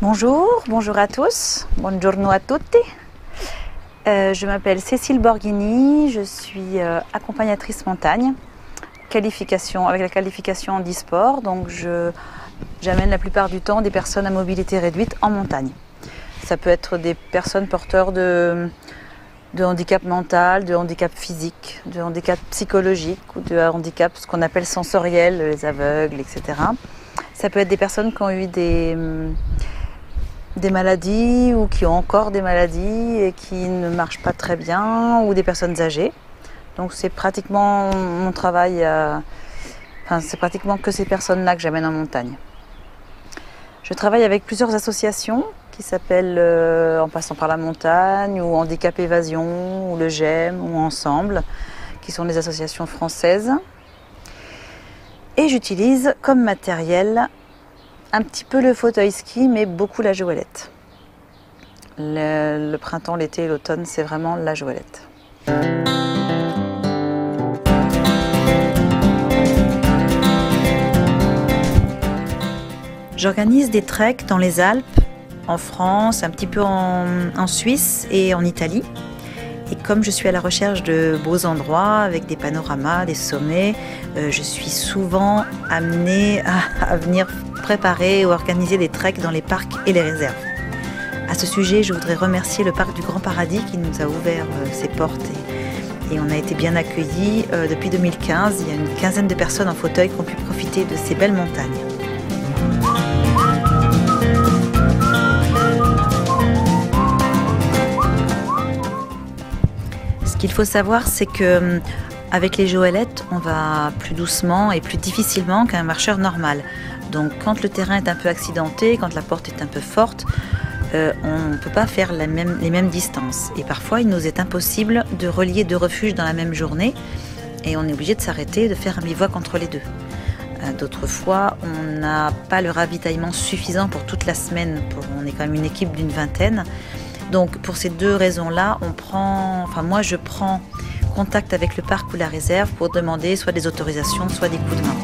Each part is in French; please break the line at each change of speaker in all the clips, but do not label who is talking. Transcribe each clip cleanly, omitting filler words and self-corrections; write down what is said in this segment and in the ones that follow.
Bonjour à tous, buongiorno a tutti. Je m'appelle Cécile Borghini, je suis accompagnatrice montagne, avec la qualification en e-sport, donc j'amène la plupart du temps des personnes à mobilité réduite en montagne. Ça peut être des personnes porteurs de handicap mental, de handicap physique, de handicap psychologique ou de handicap ce qu'on appelle sensoriel, les aveugles, etc. Ça peut être des personnes qui ont eu des maladies ou qui ont encore des maladies et qui ne marchent pas très bien, ou des personnes âgées. Donc c'est pratiquement mon travail, c'est pratiquement que ces personnes-là que j'amène en montagne. Je travaille avec plusieurs associations qui s'appellent En passant par la montagne, ou Handicap Évasion, ou le GEM, ou Ensemble, qui sont des associations françaises. Et j'utilise comme matériel un petit peu le fauteuil ski, mais beaucoup la joëlette. Le printemps, l'été et l'automne, c'est vraiment la joëlette. J'organise des treks dans les Alpes, en France, un petit peu en Suisse et en Italie. Et comme je suis à la recherche de beaux endroits avec des panoramas, des sommets, je suis souvent amenée à venir préparer ou organiser des treks dans les parcs et les réserves. À ce sujet, je voudrais remercier le parc du Grand Paradis qui nous a ouvert ses portes et on a été bien accueillis. Depuis 2015, il y a une quinzaine de personnes en fauteuil qui ont pu profiter de ces belles montagnes. Ce qu'il faut savoir, c'est que avec les joëlettes, on va plus doucement et plus difficilement qu'un marcheur normal. Donc quand le terrain est un peu accidenté, quand la porte est un peu forte, on ne peut pas faire les mêmes distances. Et parfois, il nous est impossible de relier deux refuges dans la même journée et on est obligé de s'arrêter, de faire un bivouac entre les deux. D'autres fois, on n'a pas le ravitaillement suffisant pour toute la semaine. On est quand même une équipe d'une vingtaine. Donc pour ces deux raisons-là, moi je prends contact avec le parc ou la réserve pour demander soit des autorisations, soit des coups de main.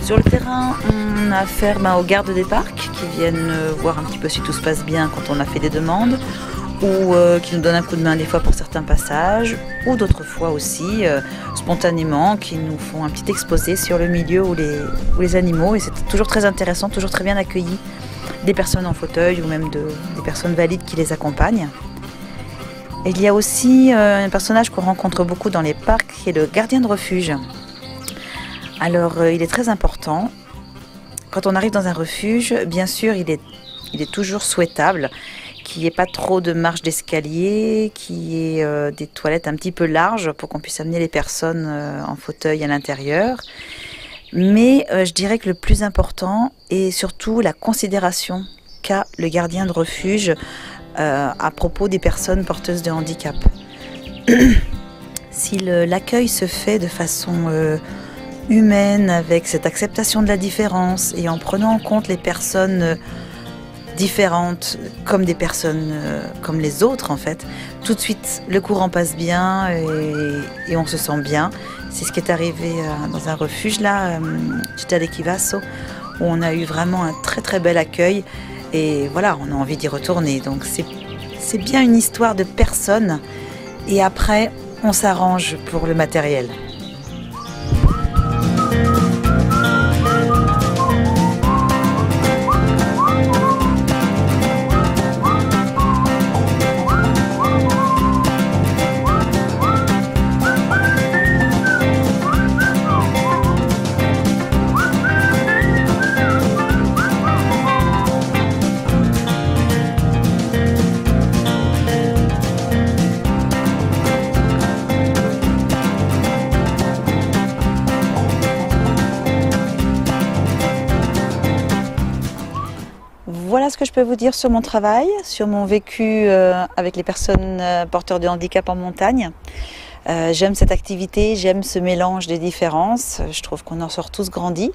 Sur le terrain, on a affaire aux gardes des parcs qui viennent voir un petit peu si tout se passe bien quand on a fait des demandes, ou qui nous donnent un coup de main des fois pour certains passages, ou d'autres fois aussi spontanément qui nous font un petit exposé sur le milieu ou les animaux, et c'est toujours très intéressant, toujours très bien accueilli, des personnes en fauteuil ou même des personnes valides qui les accompagnent. Et il y a aussi un personnage qu'on rencontre beaucoup dans les parcs qui est le gardien de refuge. Alors il est très important. Quand on arrive dans un refuge, bien sûr il est toujours souhaitable qu'il n'y ait pas trop de marches d'escalier, qu'il y ait des toilettes un petit peu larges pour qu'on puisse amener les personnes en fauteuil à l'intérieur. Mais je dirais que le plus important est surtout la considération qu'a le gardien de refuge à propos des personnes porteuses de handicap. Si l'accueil se fait de façon humaine, avec cette acceptation de la différence et en prenant en compte les personnes différentes comme des personnes comme les autres en fait, tout de suite le courant passe bien et on se sent bien. C'est ce qui est arrivé dans un refuge là, Città di Chivasso, où on a eu vraiment un très très bel accueil et voilà, on a envie d'y retourner. Donc c'est bien une histoire de personnes et après on s'arrange pour le matériel. Voilà ce que je peux vous dire sur mon travail, sur mon vécu avec les personnes porteurs de handicap en montagne. J'aime cette activité, j'aime ce mélange des différences. Je trouve qu'on en sort tous grandis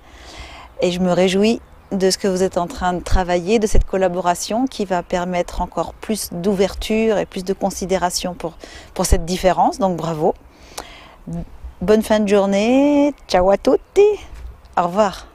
et je me réjouis de ce que vous êtes en train de travailler, de cette collaboration qui va permettre encore plus d'ouverture et plus de considération pour cette différence. Donc bravo. Bonne fin de journée. Ciao à tutti. Au revoir.